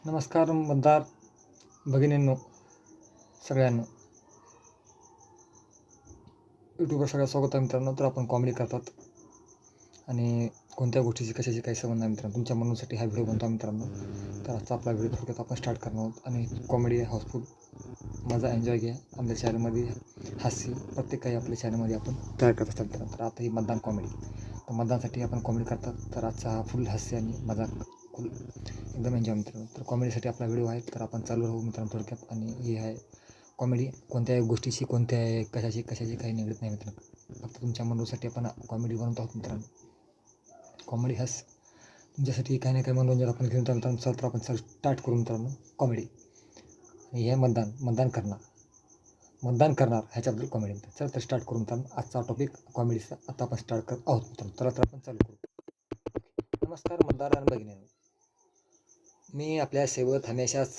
नमस्कार मतदार भगिनींनो, सगळ्यांना यूट्यूबवर सगळ्यात स्वागत आहे मित्रांनो. तर आपण कॉमेडी करतात आणि कोणत्या गोष्टीची कशाची काही संबंध नाही मित्रांनो. तुमच्या मनोसाठी हा व्हिडिओ बनतो मित्रांनो. तर आजचा आपला व्हिडिओ थोडक्यात आपण स्टार्ट करणार आहोत आणि कॉमेडी हाऊसफुल मजा एन्जॉय घ्या. आपल्या चॅनलमध्ये हास्य प्रत्येक काही आपल्या चॅनलमध्ये आपण तयार करत असतात मित्रांनो. तर आता ही मतदान कॉमेडी, तर मतदानासाठी आपण कॉमेडी करतात. तर आजचा हा फुल हास्य आणि मजाक फुल एकदम एन्जॉय मित्रांनो. तर कॉमेडीसाठी आपला व्हिडिओ आहे, तर आपण चालू राहू मित्रांनो थोडक्यात. आणि हे आहे कॉमेडी, कोणत्याही गोष्टीशी कोणत्याही कशाची काही निगडीत नाही मित्रांनो. फक्त तुमच्या मनोरंजनासाठी आपण कॉमेडी बनवत आहोत मित्रांनो. कॉमेडी हास्य तुमच्यासाठी काही ना काही मनोरंजन आपण घेऊन मित्रांनो. चल तर आपण स्टार्ट करू मित्रांनो कॉमेडी. आणि हे मतदान करणार ह्याच्याबद्दल कॉमेडी मित्रांनो. चल तर स्टार्ट करू मित्रांनो. आजचा टॉपिक कॉमेडीचा आता आपण स्टार्ट करत आहोत मित्रांनो. चला तर आपण चालू करू. नमस्कार मतदार आणि भगिनींनो, मी आपल्या सेवेत हमेशाच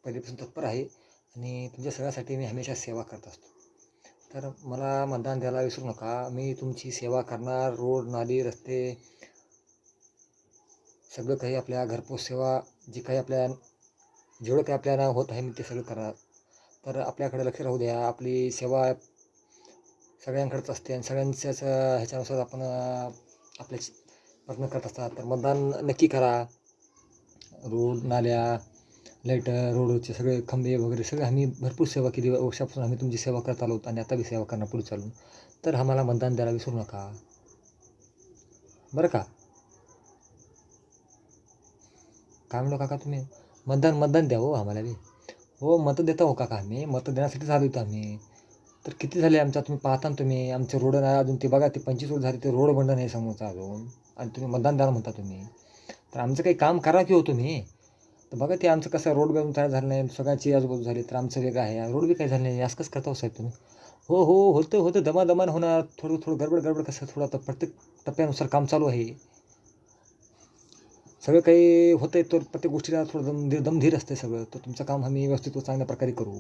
पहिल्यापासून तत्पर आहे आणि तुमच्या सगळ्यासाठी मी हमेशा सेवा करत असतो. तर मला मतदान द्यायला विसरू नका. मी तुमची सेवा करणार. रोड, नाली, रस्ते सगळं काही, आपल्या घरपोच सेवा जी काही जेवढं काही आपल्याला होत आहे मी ते सगळं करणार. तर आपल्याकडे लक्ष राहू द्या. आपली सेवा सगळ्यांकडेच असते आणि सगळ्यांच्याच ह्याच्यानुसार आपण आपले प्रयत्न करत असतात. तर मतदान नक्की करा. रोड, नाल्या, लाईट, रोडचे सगळे खंबे वगैरे सगळे आम्ही भरपूर सेवा केली. वर्षापासून आम्ही तुमची सेवा करत आलो आणि आता बी सेवा करणार पुढे चालून. तर आम्हाला मतदान द्यायला विसरू नका बरं का. काय म्हणतो काका तुम्ही? मतदान द्या हो आम्हाला बी. हो, मतं देता हो काका. आम्ही मतं देण्यासाठीच आलो होतो आम्ही. तर किती झाले आमचा, तुम्ही पाहता ना तुम्ही. आमचे रोड नाही अजून, ते बघा ते 25 रोड झाले, ते रोड बनलं नाही समोरचा अजून, आणि तुम्ही मतदान द्यायला म्हणता तुम्ही. तर आमचं काही काम करा की हो तुम्ही. तर बघा ते आमचं कसं रोड बी अजून तयार झालं नाही, सगळ्यांची आजूबाजू झाली, तर आमचं वेगळं आहे. रोड बी काही झालं नाही, असं कसं करता हो साहेब तुम्ही? हो हो, होतं दमादमान होणार. थोडं गडबड कसं, थोडं आता प्रत्येक टप्प्यानुसार काम चालू आहे. सगळं काही होतं आहे, तर प्रत्येक गोष्टीला थोडं दमधीर असते सगळं. तर तुमचं काम आम्ही व्यवस्थित व चांगल्या प्रकारे करू.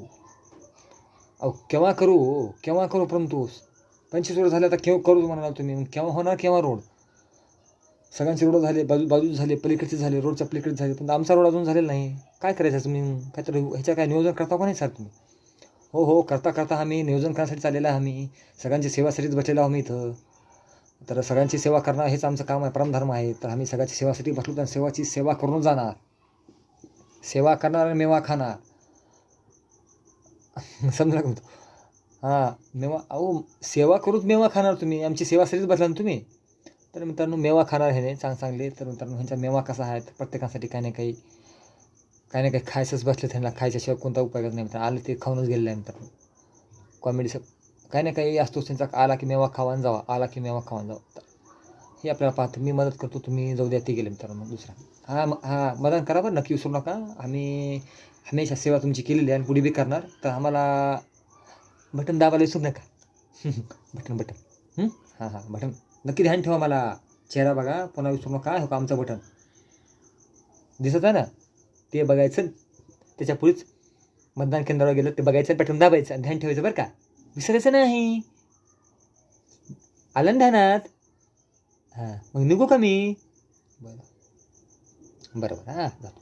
अहो केव्हा करू परंतु 25 रोड झाले, आता केव्हा करू म्हणाला तुम्ही. मग केव्हा होणार, केव्हा रोड? सगळ्यांचे रोड झाले, बाजूचे झाले, पलीकडचे झाले, रोडच्या पलीकडे झाले, पण आमचा रोड अजून झालेला नाही. काय करायचं तुम्ही? काहीतरी ह्याच्या काय नियोजन करता का नाही सर तुम्ही? हो हो, करता आम्ही नियोजन करण्यासाठी चाललेलं आहे. आम्ही सगळ्यांची सेवासाठीच बसलेलो आम्ही इथं. तर सगळ्यांची सेवा करणं हेच आमचं काम आहे, परमधर्म आहे. तर आम्ही सगळ्याची सेवासाठी बसलो, तर सेवाची सेवा करूनच जाणार. सेवा करणार आणि मेवा खाणार. समजा का? हां, मेवा. अहो, सेवा करूच मेवा खाणार तुम्ही. आमची सेवासाठीच बसला ना तुम्ही. तर मित्रांनो, मेवा खाणार हे नाही चांगले. तर मित्रांनो, ह्यांचा मेवा कसा आहे, तर प्रत्येकासाठी काही ना काही खायचंच बसले. त्यांना खायच्याशिवाय कोणता उपाय करत नाही मित्रांनो. आले ते खाऊनच गेलेलं आहे मित्रांनो. कॉमेडीचं काही ना काही असतोच त्यांचा. आला की मेवा खावा आणि जावा, आला की मेवा खावा आणि जावा. तर हे आपल्याला पाहतं. मी मदत करतो, तुम्ही जाऊ द्या, ते गेले मित्रांनो. दुसरा हां, मदत करा बरं, नक्की विसरू नका. आम्ही हमेशा सेवा तुमची केलेली आहे आणि पुढे बी करणार. तर आम्हाला बटन दाबायला विसरू नका. बटन हां, बटन नक्की ध्यान ठेवा. मला चेहरा बघा, पुन्हा विसरू नका. हो का आमचं बटन दिसत आहे ना, ते बघायचं. त्याच्या पुढेच मतदान केंद्रावर गेलं ते बघायचं, बटन दाबायचं आणि ध्यान ठेवायचं बरं का. विसरायचं नाही. आलं ना ध्यानात? हां, मग निघू का मी? बरं हां, जातो.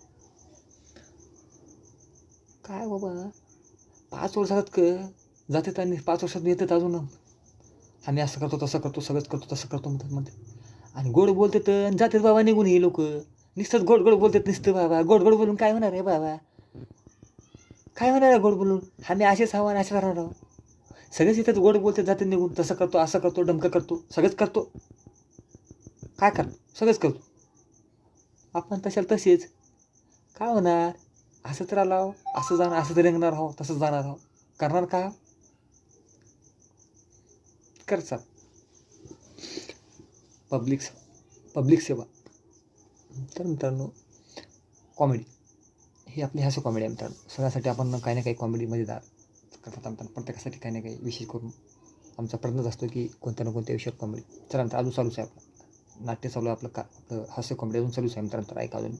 काय बाबा, 5 वर्षात जातात आणि 5 वर्षात येतात अजून. आम्ही असं करतो, तसं करतो, सगळंच करतो, तसं करतो म्हणतात. आणि गोड बोलतात आणि जातात बाबा निघून. हे लोक नुसतंच गोड बोलतात. नुसतं बाबा गोड बोलून काय होणार आहे बाबा? काय होणार आहे गोड बोलून? आम्ही असेच हवं आणि असेच राहणार आहोत. सगळेच येतात, गोड बोलतात, जातात निघून. तसं करतो, असं करतो, डमकं करतो, सगळंच करतो. काय करतो? सगळंच करतो आपण. तसेच काय होणार? असंच राहिलो, असं जाणार, असंच रेंगणार आहो, तसंच जाणार आहो. करणार का? करतात. पब्लिक सेवा. तर मित्रांनो, कॉमेडी ही आपली हास्य कॉमेडी आहे मित्रांनो. सगळ्यासाठी आपण काही ना काही कॉमेडी मजेदार करतात मित्रांनो. प्रत्येकासाठी काही ना काही विशेष करून आमचा प्रयत्नच असतो की कोणत्या ना कोणत्या विषयावर कॉमेडी. चला नंतर अजून चालूच आहे आपलं नाट्य, चालू आहे आपलं हास्य कॉमेडी अजून चालूच आहे मित्रांनो. तर ऐका अजून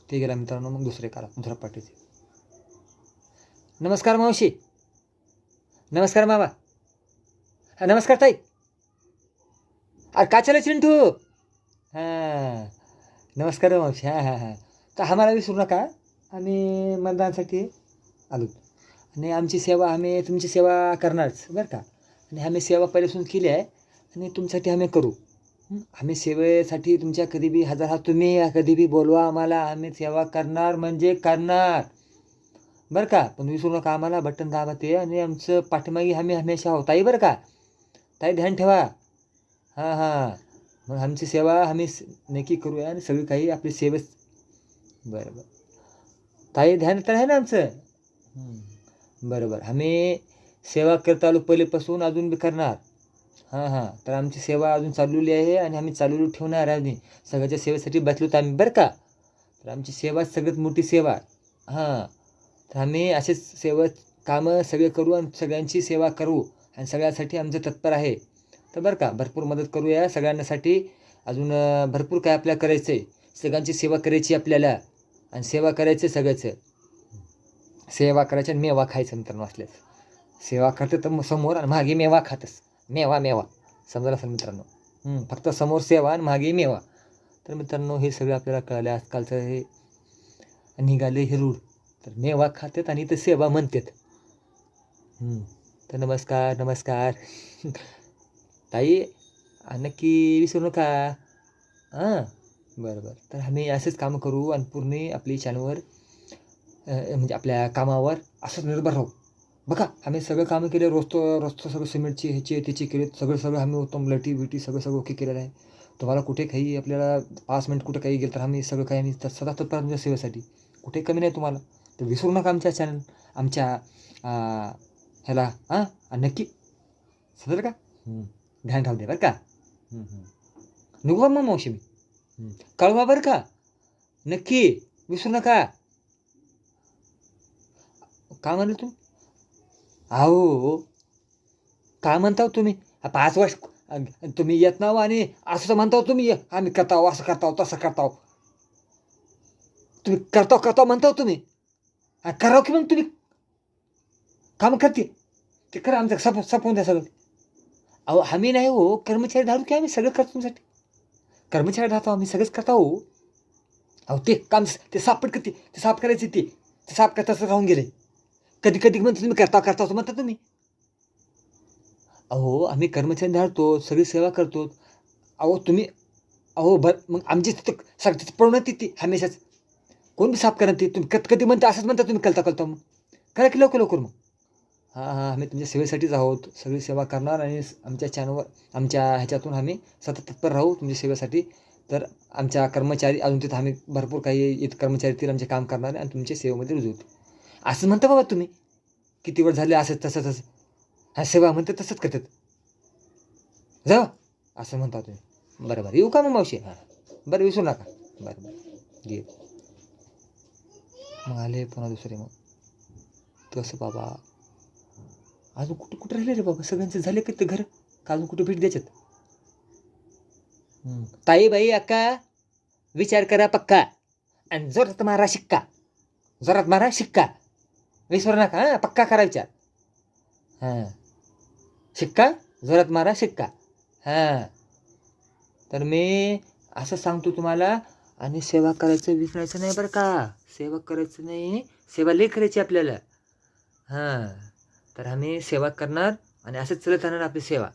ते गेला मित्रांनो. मग दुसरे काढा, दुसऱ्या पार्टीचे. नमस्कार मावशी. नमस्कार मामा. नमस्कार ताई. अरे का चालय चिंटू? हां, नमस्कार मावशी. हां हां हां. तर आम्हाला विसरू नका. आम्ही मतदानासाठी आलो आणि आमची सेवा आम्ही तुमची सेवा करणारच बरं का. आणि आम्ही सेवा पहिल्यापासून केली आहे आणि तुमच्यासाठी आम्ही करू. आम्ही सेवेसाठी तुमच्या कधी बी हजर आहात. तुम्ही कधी बी बोलवा आम्हाला, आम्ही सेवा करणार म्हणजे करणार बरं का. पण विसरू नका आम्हाला. बटन दाबा ते आणि आमचं पाठीमागे आम्ही हमेशा आहोत ताई बरं का. ताई ध्यान ठेवा. हां हां. मग आमची सेवा आम्ही नक्की करूया आणि सगळी काही आपली सेवेच. बरं बरं. ताई ध्यान तर आहे ना आमचं. बरोबर. आम्ही सेवा करत आलो पहिलेपासून, अजून बी करणार. हां हां. तर आमची सेवा अजून चाललेली आहे आणि आम्ही चालू ठेवणार आहे आम्ही. सगळ्याच्या सेवेसाठी बसलोत आम्ही बरं का. तर आमची सेवा सगळ्यात मोठी सेवा. हां. तर आम्ही असेच सेवा कामं सगळे करू आणि सगळ्यांची सेवा करू आणि सगळ्यासाठी आमचं तत्पर आहे. तर बरं का, भरपूर मदत करूया सगळ्यांसाठी. अजून भरपूर काय आपल्याला करायचं आहे. सगळ्यांची सेवा करायची आपल्याला आणि सेवा करायचं सगळ्याचं. सेवा करायची आणि मेवा खायचं मित्रांनो असल्यास. सेवा करते तर मग समोर आणि मागे मेवा खातस. मेवा मेवा समजलं असेल मित्रांनो. फक्त समोर सेवा आणि मागे मेवा. तर मित्रांनो हे सगळं आपल्याला कळालं. आजकालचं हे निघाले हे रूढ. तर मेवा खातात आणि इथं सेवा म्हणतात. तर नमस्कार नमस्कार. ताई नक्की विसरू नका. हां. बरं बरं. तर आम्ही असेच कामं करू आणि पूर्ण आपली चॅनलवर म्हणजे आपल्या कामावर असंच निर्भर राहू. बघा आम्ही सगळं कामं केले. रोजचं सगळं सिमेंटची ह्याची त्याची केले. सगळं आम्ही उत्तम लटी-बिटी सगळं ओके केलेलं आहे. तुम्हाला कुठे काही आपल्याला 5 मिनिट कुठं काही गेलं तर आम्ही सगळं काही आम्ही सदा तत्पर तुमच्या सेवेसाठी. कुठे कमी नाही तुम्हाला. तर विसरू नका आमच्या चॅनल आमच्या ह्याला आणि नक्की समजलं का? ध्यान राहू दे बरं का. निघू का मग मावशी मी? कळवा बरं का. नक्की विसरू नका. का म्हणलं तुम्ही? अहो काय म्हणता हो तुम्ही? 5 वर्ष तुम्ही येत नाहो आणि असं म्हणता हो तुम्ही आम्ही करताव, असं करताव, तसं करताव. तुम्ही करताव म्हणता हो तुम्ही. करावं की मग तुम्ही कामं करते. ते करा आमचं संपवून द्या सगळं. अहो आम्ही नाही हो, कर्मचारी धाडू की आम्ही सगळं करतो तुमच्यासाठी. कर्मचारी राहतो आम्ही सगळंच करतो हो. अहो ते काम ते साफ करते, ते साफ करायचे ते साफ करता तसं राहून गेले. कधी म्हणतो तुम्ही करता असं म्हणता तुम्ही. अहो आम्ही कर्मचारी धाडतो, सगळी सेवा करतो. अहो तुम्ही मग आमची तिथं पळून येते ती हमेशाच. कोण बी साफ करा ते तुम्ही कधी म्हणता असंच म्हणता तुम्ही कळता मग. करा की लवकर मग. हां आम्ही तुमच्या सेवेसाठीच आहोत. सगळी सेवा करणार आणि आमच्या चॅनलवर आमच्या ह्याच्यातून आम्ही सतत तत्पर राहू तुमच्या सेवेसाठी. तर आमच्या कर्मचारी अजून तिथं आम्ही भरपूर काही इथं कर्मचारी येतील आमचे काम करणारे आणि तुमच्या सेवेमध्ये रुजू होतील. असं म्हणता बाबा तुम्ही. किती वेळ झाले असं तसं. सेवा म्हणते तसंच करतात. जाऊ असं म्हणता तुम्ही. बरं येऊ का मग मावशी? बरं विसरू नका. बरं ये. मग आले पुन्हा दुसरे मग. तसं बाबा अजून कुठं राहिले रे बाबा. सगळ्यांचे झाले का ते घर का अजून कुठे भेट द्यायच्यात? ताई बाई अक्का विचार करा पक्का आणि जोरात मारा शिक्का. विसरू नका पक्का करा विचार. शिक्का जोरात मारा शिक्का. तर मी असं सांगतो तुम्हाला आणि सेवा करायचं विसरायचं नाही बरं का. सेवा करायचं नाही, सेवा लई करायची आपल्याला. तर आम्ही सेवा करणार आणि असंच चालत राहणार आपली सेवा.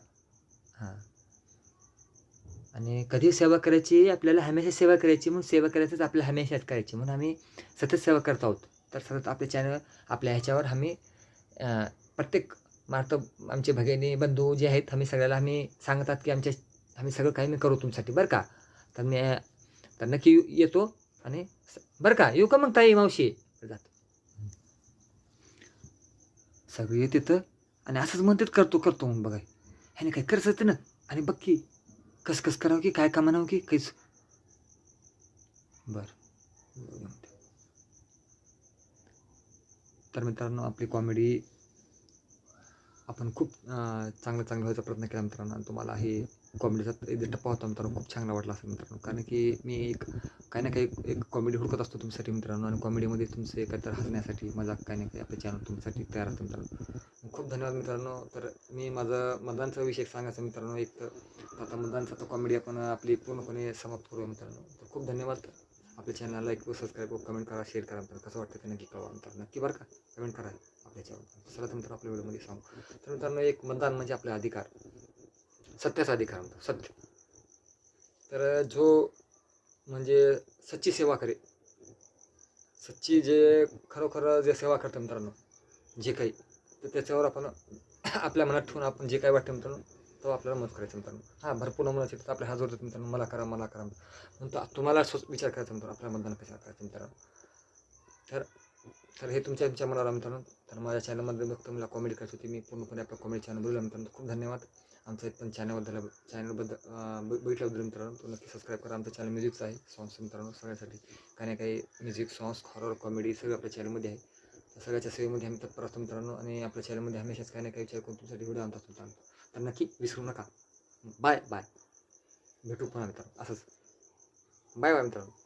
आणि कधी सेवा करायची आपल्याला हमेशा सेवा करायची. म्हणून सेवा करायचंच आपल्याला हमेशाच करायची म्हणून आम्ही सतत सेवा करत आहोत. तर सतत आपल्या चॅनल आपल्या ह्याच्यावर आम्ही प्रत्येक आमचे भगिनी बंधू जे आहेत आम्ही सगळ्याला आम्ही सांगतात की आम्ही सगळं काही मी करू तुमच्यासाठी बरं का. तर नक्की येतो आणि बरं का. येऊ का मग ताई मावशी? जातो सगळे तिथं आणि असंच म्हणतात करतो मग बघा. ह्याने काय करायचं ना आणि बघ की कस करावं की काय का म्हणावं की काहीच. बरं तर मित्रांनो आपली कॉमेडी आपण खूप चांगलं व्हायचा प्रयत्न केला मित्रांनो. आणि तुम्हाला हे कॉमेडीचा टप्पा होता मित्रांनो खूप चांगला वाटला असेल मित्रांनो. कारण की मी काही ना काही एक कॉमेडी हुडकत असतो तुमच्यासाठी मित्रांनो. आणि कॉमेडीमध्ये तुमचं एकत्र हसण्यासाठी मजाक काही ना काही आपलं चॅनल तुमच्यासाठी तयार असतं मित्रांनो. खूप धन्यवाद मित्रांनो. तर मी माझं मतदानचा विषय सांगायचं मित्रांनो. एक तर आता मतदानचा कॉमेडी आपण आपली पूर्णपणे समाप्त करूया मित्रांनो. खूप धन्यवाद. आपल्या चॅनलला लाईक व सबस्क्राईब व कमेंट करा, शेअर करा. मित्रांनो कसं वाटतं ते नक्की कळवा मित्रांनो, नक्की बरं का, कमेंट करा आपल्या चॅनलवर. चला तर मित्रांनो आपल्या व्हिडिओमध्ये सांगू. तर मित्रांनो एक मतदान म्हणजे आपला अधिकार, सत्याचा अधिकार म्हणतो, सत्य. तर जो म्हणजे सच्ची सेवा करे, सच्ची जे खरोखर जे सेवा करतं मित्रांनो, जे काही, तर त्याच्यावर आपण आपल्या मनात ठेवून आपण जे काही वाटतं मित्रांनो तो आपल्याला मत करायचं मित्रांनो. हां, भरपूर नमुना तर आपले हात जोडतात मित्रांनो, मला करा, मला करा. म्हणतो तुम्हाला विचार करायचा मित्रांनो, आपल्या मतदान कशा करायचं मित्रांनो. तर तर हे तुमच्या मनावर मित्रांनो. तर माझ्या चॅनलमध्ये बघतो मला कॉमेडी करायची होती, मी पूर्णपणे आपल्या कॉमेडी चॅनल बघितलं मित्रांनो. खूप धन्यवाद. आमचं पण चॅनलबद्दल बघितल्याबद्दल मित्रांनो. तो नक्की सबस्क्राईब करा. आमचं चॅनल म्युझिकचं आहे, सॉंग्स मित्रांनो सगळ्यासाठी. काही ना काही म्युझिक, सॉंग्स, हॉरर, कॉमेडी सगळं आपल्या चॅनलमध्ये आहे. तर सगळ्याच्या सेवेमध्ये आम्ही तत्पर असतो मित्रांनो. आणि आपल्या चॅनलमध्ये हमेशाच काही ना काही विचार करून तुमच्यासाठी व्हिडिओ आणतात मित्रांनो. तर नक्की विसरू नका. बाय बाय, भेटू पुन्हा मित्रांनो असंच. बाय बाय मित्रांनो.